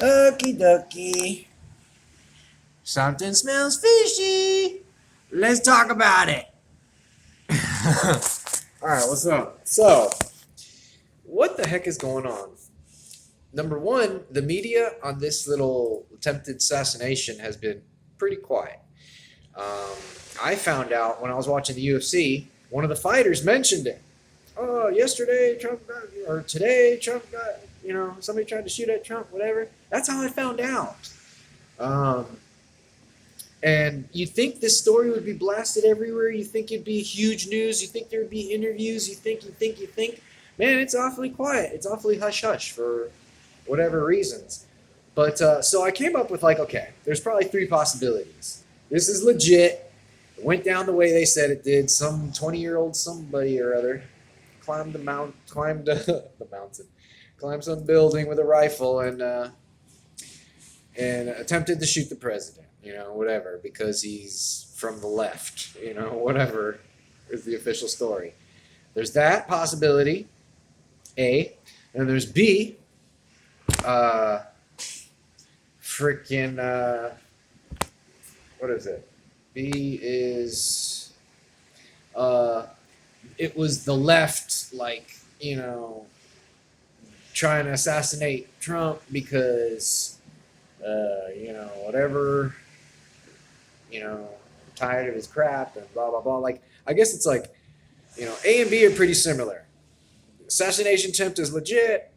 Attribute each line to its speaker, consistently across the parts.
Speaker 1: Okie dokie. Something smells fishy. Let's talk about it. All right, what's up? So, what the heck is going on? Number one, the media on this little attempted assassination has been pretty quiet. Um, I found out when I was watching the UFC, one of the fighters mentioned it. Oh, yesterday Trump got, or today Trump got, somebody tried to shoot at Trump, whatever. That's how I found out. Um, and you think this story would be blasted everywhere? You think it'd be huge news? You think there'd be interviews? You think? Man, it's awfully quiet. It's awfully hush hush for whatever reasons. But so I came up with like, okay, there's probably three possibilities. This is legit. It went down the way they said it did. Some 20-year-old somebody or other climbed the mountain, climbed some building with a rifle and attempted to shoot the president. Whatever, because he's from the left. Whatever is the official story. There's that possibility, A, and there's B. Freaking what is it? B is it was the left, like, trying to assassinate Trump because whatever, tired of his crap and blah blah blah. Like, I guess it's like, A and B are pretty similar. Assassination attempt is legit.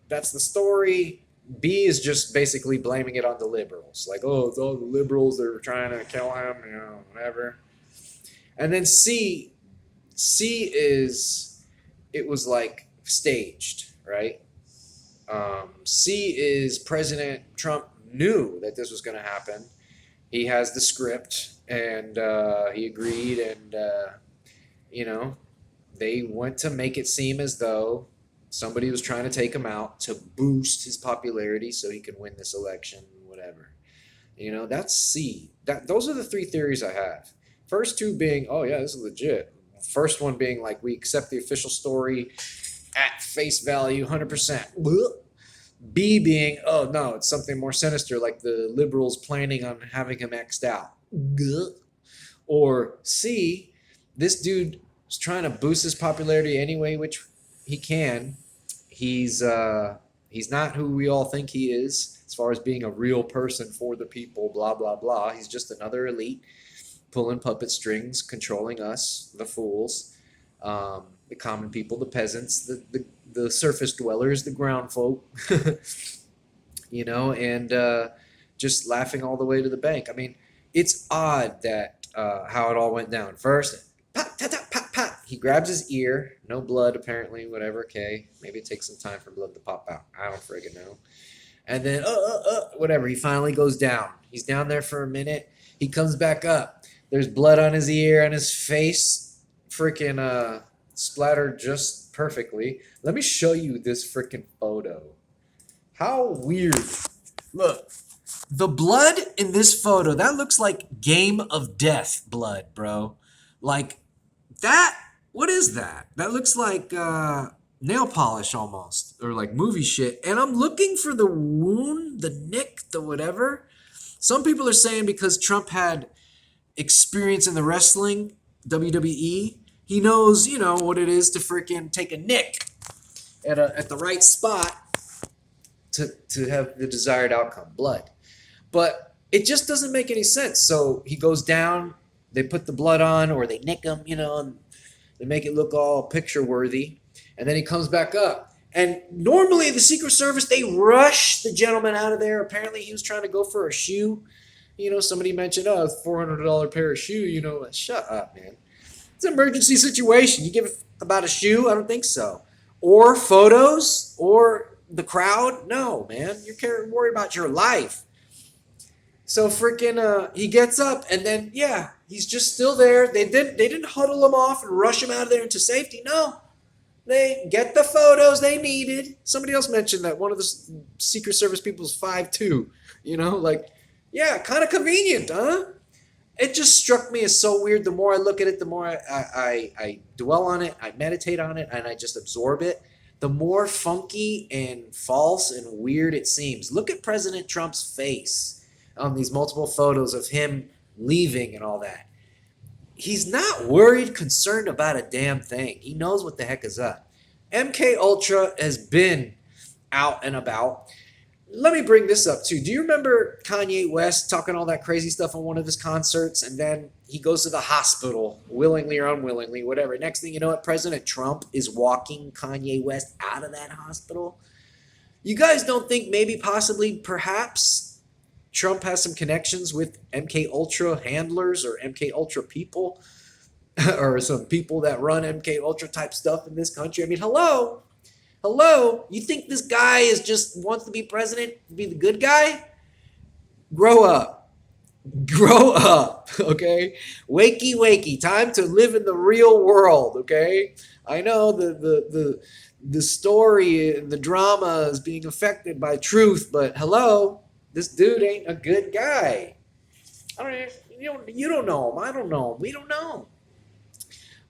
Speaker 1: That's the story. B is just basically blaming it on the liberals. Like, oh, it's all the liberals that are trying to kill him, whatever. And then C is, it was like staged, right? C is President Trump knew that this was going to happen. He has the script, and he agreed, and, they went to make it seem as though somebody was trying to take him out to boost his popularity so he can win this election, whatever. That's C. Those are the three theories I have. First two being, oh yeah, this is legit. First one being like, we accept the official story at face value, 100%. B being, oh no, it's something more sinister, like the liberals planning on having him X'd out. Or C, this dude is trying to boost his popularity any way which he can. He's not who we all think he is as far as being a real person for the people, blah blah blah. He's just another elite pulling puppet strings, controlling us, the fools, the common people, the peasants, the surface dwellers, the ground folk, and just laughing all the way to the bank. I mean, it's odd that how it all went down. First, pop, ta, ta, pop, pop. He grabs his ear. No blood, apparently, whatever. Okay, maybe it takes some time for blood to pop out. I don't friggin' know. And then, whatever. He finally goes down. He's down there for a minute. He comes back up. There's blood on his ear and his face. Freaking splattered just perfectly. Let me show you this freaking photo. How weird. Look. The blood in this photo, that looks like Game of Death blood, bro. Like, that, what is that? That looks like nail polish almost, or like movie shit. And I'm looking for the wound, the nick, the whatever. Some people are saying because Trump had experience in the wrestling, WWE, he knows, what it is to freaking take a nick at the right spot to have the desired outcome, blood. But it just doesn't make any sense. So he goes down, they put the blood on, or they nick him, and they make it look all picture worthy. And then he comes back up. And normally the Secret Service, they rush the gentleman out of there. Apparently he was trying to go for a shoe. Somebody mentioned, oh, it's $400 pair of shoe. Shut up, man. It's an emergency situation. You give about a shoe? I don't think so. Or photos? Or the crowd? No, man. You're worried about your life. So freaking, he gets up, and then, yeah, he's just still there. They didn't huddle him off and rush him out of there into safety. No, they get the photos they needed. Somebody else mentioned that one of the Secret Service people is 5'2". Like, yeah, kind of convenient, huh? It just struck me as so weird. The more I look at it, the more I dwell on it, I meditate on it, and I just absorb it. the more funky and false and weird it seems. Look at President Trump's face on these multiple photos of him leaving and all that. He's not worried, concerned about a damn thing. He knows what the heck is up. MK Ultra has been out and about. Let me bring this up too. Do you remember Kanye West talking all that crazy stuff on one of his concerts, and then he goes to the hospital, willingly or unwillingly, whatever. Next thing you know, President Trump is walking Kanye West out of that hospital. You guys don't think maybe, possibly, perhaps Trump has some connections with MK Ultra handlers or MK Ultra people, or some people that run MK Ultra type stuff in this country? I mean, hello. Hello? You think this guy is just wants to be president, to be the good guy? Grow up. Grow up, okay? Wakey, wakey. Time to live in the real world, okay? I know the story and the drama is being affected by truth, but hello, this dude ain't a good guy. You don't know him. I don't know him. We don't know him.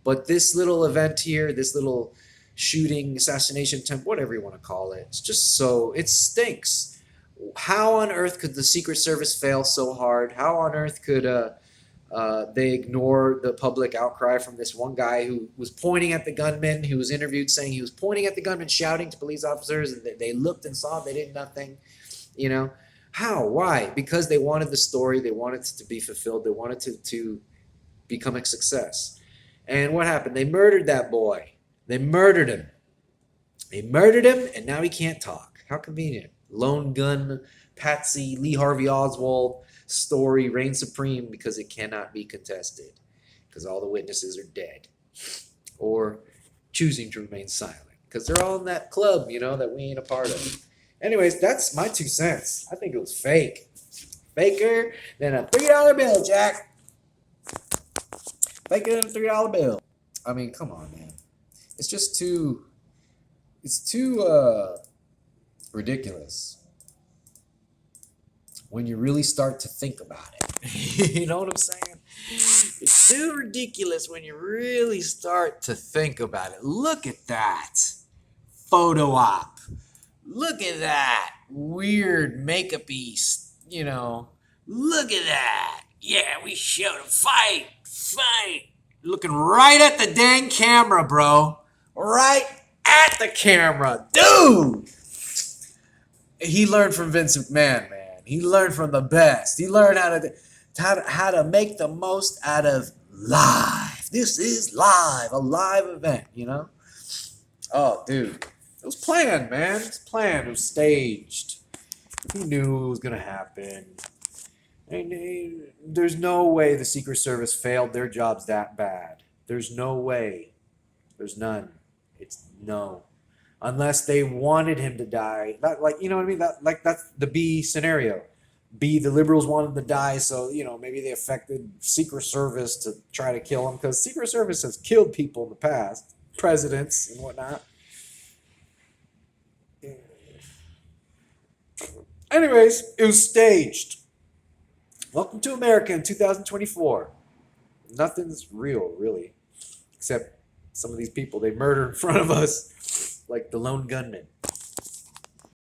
Speaker 1: But this little event here, this little shooting, assassination attempt, whatever you want to call it, it's just so, it stinks. How on earth could the Secret Service fail so hard? How on earth could they ignore the public outcry from this one guy who was pointing at the gunman, who was interviewed saying he was pointing at the gunman, shouting to police officers, and they looked and saw, they did nothing, you know? How? Why? Because they wanted the story, they wanted it to be fulfilled, they wanted to become a success. And what happened? They murdered that boy. They murdered him. They murdered him, and now he can't talk. How convenient. Lone gun, Patsy, Lee Harvey Oswald story reigns supreme because it cannot be contested, because all the witnesses are dead or choosing to remain silent because they're all in that club, you know, that we ain't a part of. Anyways, that's my 2 cents. I think it was fake. Faker than a $3 bill, Jack. Faker than a $3 bill. I mean, come on, man. It's just too, it's too ridiculous when you really start to think about it. You know what I'm saying? It's too ridiculous when you really start to think about it. Look at that photo op. Look at that weird makeup-y, you know. Look at that. Yeah, we showed him. Fight. Looking right at the dang camera, bro. Right at the camera. Dude! He learned from Vince McMahon, man. He learned from the best. He learned how to make the most out of live. This is live, a live event, you know? Oh, dude. It was planned, man. It was planned. It was staged. He knew it was going to happen. And there's no way the Secret Service failed their jobs that bad. There's no way. There's none. It's no. Unless they wanted him to die. Like, you know what I mean? That's the B scenario. B, the liberals wanted him to die, so, you know, maybe they affected Secret Service to try to kill him, because Secret Service has killed people in the past, presidents and whatnot. Anyways, it was staged. Welcome to America in 2024. Nothing's real, really, except some of these people they murder in front of us, like the lone gunman.